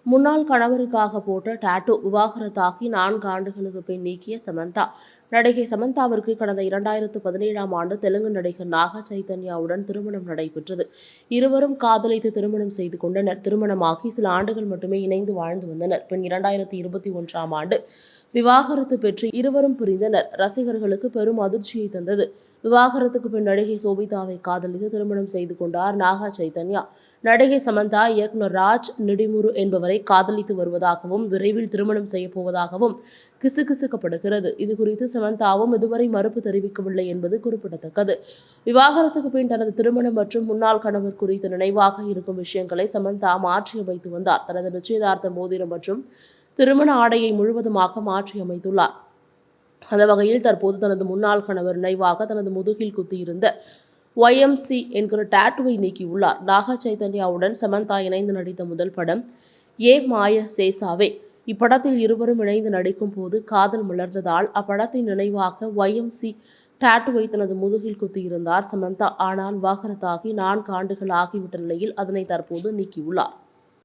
முன்னாள் கணவருக்காக போட்ட டாட்டூ விவாகரத்தாகி 4 ஆண்டுகளுக்கு பின் நீக்கிய சமந்தா. நடிகை சமந்தாவிற்கு கடந்த 2017ஆம் ஆண்டு தெலுங்கு நடிகர் நாக சைதன்யாவுடன் திருமணம் நடைபெற்றது. இருவரும் காதலித்து திருமணம் செய்து கொண்டனர். திருமணமாகி சில ஆண்டுகள் மட்டுமே இணைந்து வாழ்ந்து வந்தனர். பின் 2021ஆம் ஆண்டு விவாகரத்து பெற்று இருவரும் பிரிந்தனர். ரசிகர்களுக்கு பெரும் அதிர்ச்சியை தந்தது. விவாகரத்துக்கு பின் நடிகை சோபிதாவை காதலித்து திருமணம் செய்து கொண்டார் நாக சைதன்யா. நடிகை சமந்தா இயக்குனர் ராஜ் நிடிமுரு என்பவரை காதலித்து வருவதாகவும் விரைவில் திருமணம் செய்யப்போவதாகவும் கிசுகிசுக்கப்படுகிறது. இதுகுறித்து சமந்தாவும் இதுவரை மறுப்பு தெரிவிக்கவில்லை என்பது குறிப்பிடத்தக்கது. விவாகரத்துக்கு பின் தனது திருமணம் மற்றும் முன்னாள் கணவர் குறித்த நினைவாக இருக்கும் விஷயங்களை சமந்தா மாற்றியமைத்து வந்தார். தனது நிச்சயதார்த்த மோதிரம் மற்றும் திருமண ஆடையை முழுவதுமாக மாற்றியமைத்துள்ளார். அந்த வகையில் தற்போது தனது முன்னாள் கணவர் நினைவாக தனது முதுகில் குத்தியிருந்த YMC என்கிற டாட்டூவை நீக்கியுள்ளார். நாக சைதன்யாவுடன் சமந்தா இணைந்து நடித்த முதல் படம் ஏ மாய சேசாவே. இப்படத்தில் இருவரும் இணைந்து நடிக்கும் போது காதல் மலர்ந்ததால் அப்படத்தின் நினைவாக YMC டாட்டூவை தனது முதுகில் குத்தியிருந்தார் சமந்தா. ஆனால் விவாகரத்தாகி 4 ஆண்டுகள் ஆகிவிட்ட நிலையில் அதனை தற்போது நீக்கியுள்ளார்.